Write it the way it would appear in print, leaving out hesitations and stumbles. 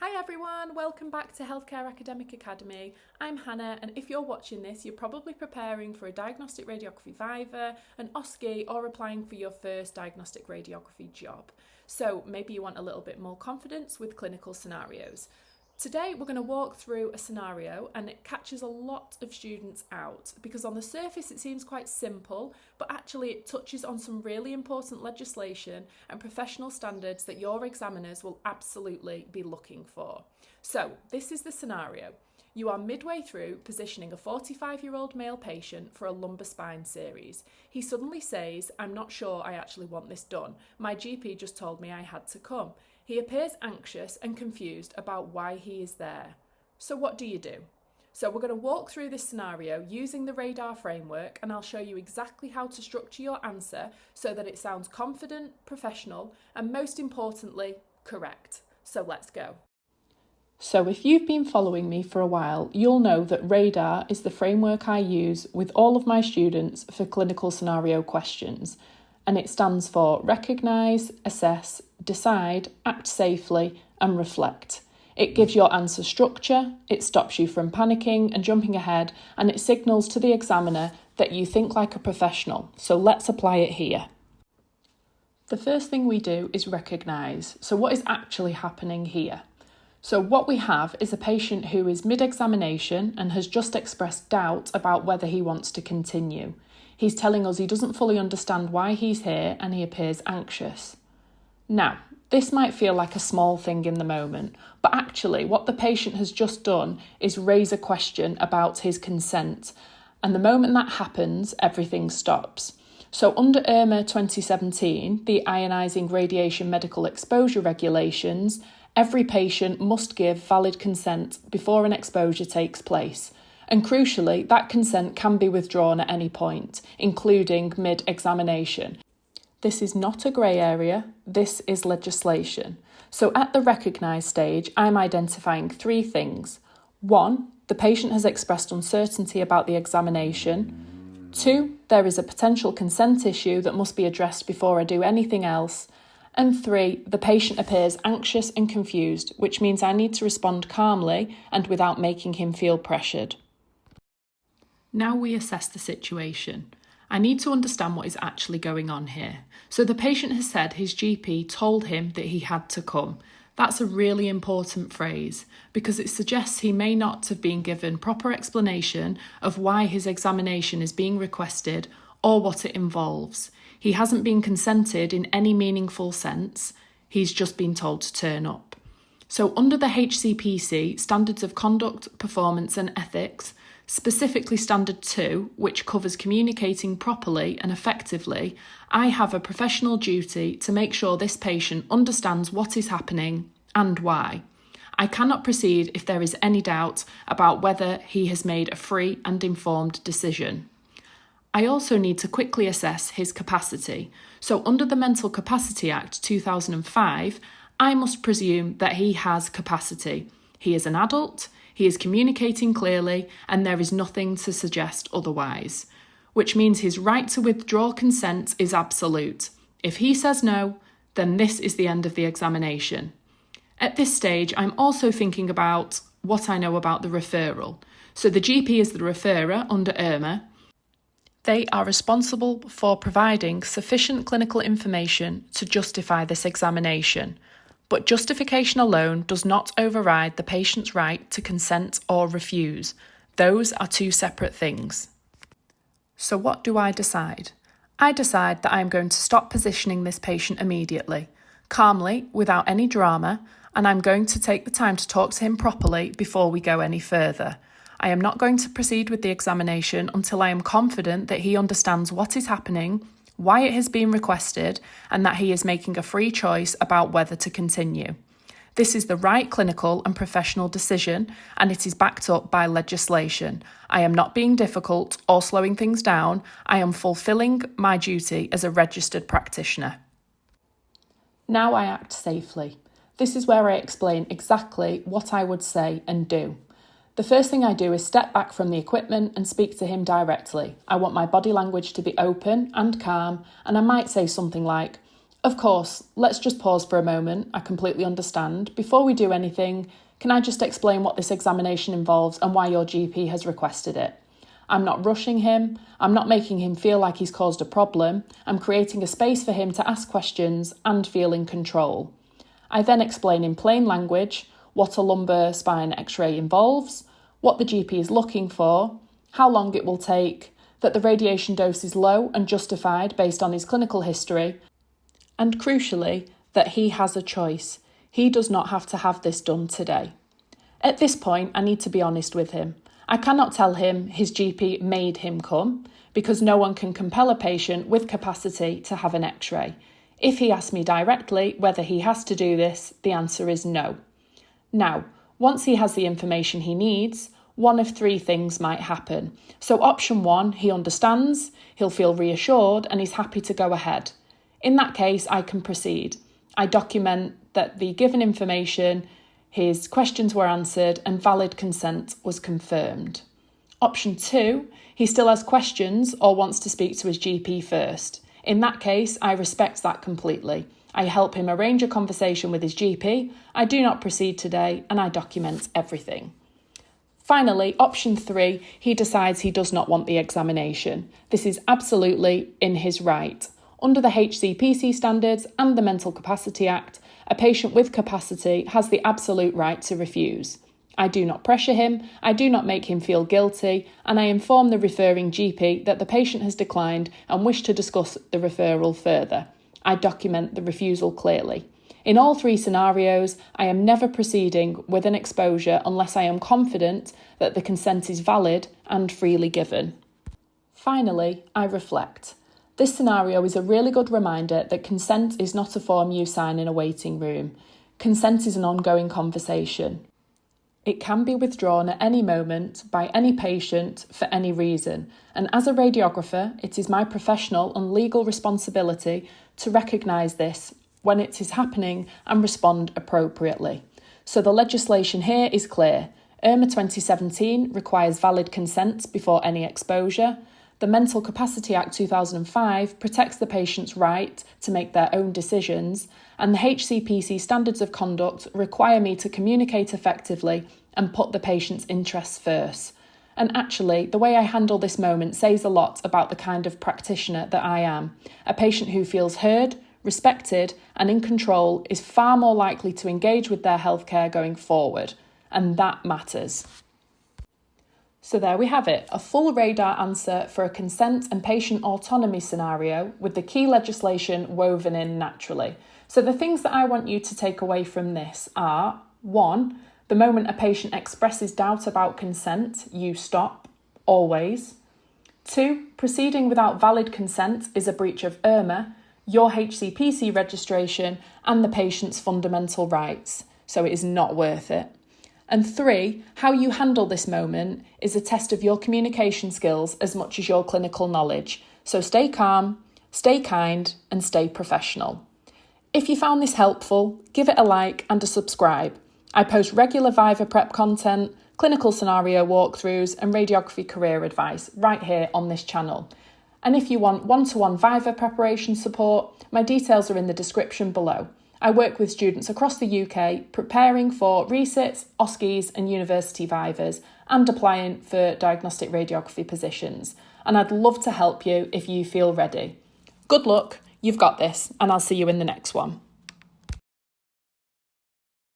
Hi everyone, welcome back to Healthcare Academic Academy. I'm Hannah, and if you're watching this, you're probably preparing for a Diagnostic Radiography viva, an OSCE, or applying for your first Diagnostic Radiography job. So maybe you want a little bit more confidence with clinical scenarios. Today we're going to walk through a scenario and it catches a lot of students out because on the surface it seems quite simple, but actually it touches on some really important legislation and professional standards that your examiners will absolutely be looking for. So this is the scenario. You are midway through positioning a 45-year-old male patient for a lumbar spine series. He suddenly says, "I'm not sure I actually want this done. My GP just told me I had to come." He appears anxious and confused about why he is there. So what do you do? So we're going to walk through this scenario using the radar framework, and I'll show you exactly how to structure your answer so that it sounds confident, professional, and most importantly, correct. So let's go. So if you've been following me for a while, you'll know that radar is the framework I use with all of my students for clinical scenario questions. And it stands for recognise, assess, decide, act safely, and reflect. It gives your answer structure, it stops you from panicking and jumping ahead, and it signals to the examiner that you think like a professional. So let's apply it here. The first thing we do is recognise. So what is actually happening here? So what we have is a patient who is mid-examination and has just expressed doubt about whether he wants to continue. He's telling us he doesn't fully understand why he's here and he appears anxious. Now, this might feel like a small thing in the moment, but actually what the patient has just done is raise a question about his consent. And the moment that happens, everything stops. So under IRMA 2017, the ionising radiation medical exposure regulations, every patient must give valid consent before an exposure takes place. And crucially, that consent can be withdrawn at any point, including mid-examination. This is not a grey area, this is legislation. So at the recognise stage, I'm identifying three things. 1, the patient has expressed uncertainty about the examination. 2, there is a potential consent issue that must be addressed before I do anything else. And 3, the patient appears anxious and confused, which means I need to respond calmly and without making him feel pressured. Now we assess the situation. I need to understand what is actually going on here. So the patient has said his GP told him that he had to come. That's a really important phrase because it suggests he may not have been given proper explanation of why his examination is being requested or what it involves. He hasn't been consented in any meaningful sense. He's just been told to turn up. So under the HCPC, Standards of Conduct, Performance and Ethics, specifically Standard 2, which covers communicating properly and effectively, I have a professional duty to make sure this patient understands what is happening and why. I cannot proceed if there is any doubt about whether he has made a free and informed decision. I also need to quickly assess his capacity. So under the Mental Capacity Act 2005, I must presume that he has capacity. He is an adult, he is communicating clearly, and there is nothing to suggest otherwise, which means his right to withdraw consent is absolute. If he says no, then this is the end of the examination. At this stage, I'm also thinking about what I know about the referral. So the GP is the referrer under IRMA. They are responsible for providing sufficient clinical information to justify this examination. But justification alone does not override the patient's right to consent or refuse. Those are two separate things. So what do I decide? I decide that I am going to stop positioning this patient immediately, calmly, without any drama, and I'm going to take the time to talk to him properly before we go any further. I am not going to proceed with the examination until I am confident that he understands what is happening, why it has been requested, and that he is making a free choice about whether to continue. This is the right clinical and professional decision, and it is backed up by legislation. I am not being difficult or slowing things down. I am fulfilling my duty as a registered practitioner. Now I act safely. This is where I explain exactly what I would say and do. The first thing I do is step back from the equipment and speak to him directly. I want my body language to be open and calm, and I might say something like, Of course, let's just pause for a moment. I completely understand. Before we do anything, can I just explain what this examination involves and why your GP has requested it? I'm not rushing him. I'm not making him feel like he's caused a problem. I'm creating a space for him to ask questions and feel in control. I then explain in plain language what a lumbar spine X-ray involves, what the GP is looking for, how long it will take, that the radiation dose is low and justified based on his clinical history, and crucially, that he has a choice. He does not have to have this done today. At this point, I need to be honest with him. I cannot tell him his GP made him come, because no one can compel a patient with capacity to have an X-ray. If he asks me directly whether he has to do this, the answer is no. Now, once he has the information he needs, one of three things might happen. So option one, he understands, he'll feel reassured and he's happy to go ahead. In that case, I can proceed. I document that the given information, his questions were answered and valid consent was confirmed. Option two, he still has questions or wants to speak to his GP first. In that case, I respect that completely. I help him arrange a conversation with his GP. I do not proceed today and I document everything. Finally, option three, he decides he does not want the examination. This is absolutely in his right. Under the HCPC standards and the Mental Capacity Act, a patient with capacity has the absolute right to refuse. I do not pressure him, I do not make him feel guilty, and I inform the referring GP that the patient has declined and wish to discuss the referral further. I document the refusal clearly. In all three scenarios, I am never proceeding with an exposure unless I am confident that the consent is valid and freely given. Finally, I reflect. This scenario is a really good reminder that consent is not a form you sign in a waiting room. Consent is an ongoing conversation. It can be withdrawn at any moment by any patient for any reason, and as a radiographer, it is my professional and legal responsibility to recognise this when it is happening and respond appropriately. So the legislation here is clear. IRMA 2017 requires valid consent before any exposure. The Mental Capacity Act 2005 protects the patient's right to make their own decisions, and the HCPC standards of conduct require me to communicate effectively and put the patient's interests first. And actually, the way I handle this moment says a lot about the kind of practitioner that I am. A patient who feels heard, respected, and in control is far more likely to engage with their healthcare going forward, and that matters. So there we have it, a full radar answer for a consent and patient autonomy scenario with the key legislation woven in naturally. So the things that I want you to take away from this are: 1, the moment a patient expresses doubt about consent, you stop, always. 2, proceeding without valid consent is a breach of IRMA, your HCPC registration and the patient's fundamental rights, so it is not worth it. And 3, how you handle this moment is a test of your communication skills as much as your clinical knowledge. So stay calm, stay kind, and stay professional. If you found this helpful, give it a like and a subscribe. I post regular Viva prep content, clinical scenario walkthroughs, and radiography career advice right here on this channel. And if you want one-to-one Viva preparation support, my details are in the description below. I work with students across the UK preparing for resits, OSCEs and university Vivas and applying for diagnostic radiography positions. And I'd love to help you if you feel ready. Good luck, you've got this, and I'll see you in the next one.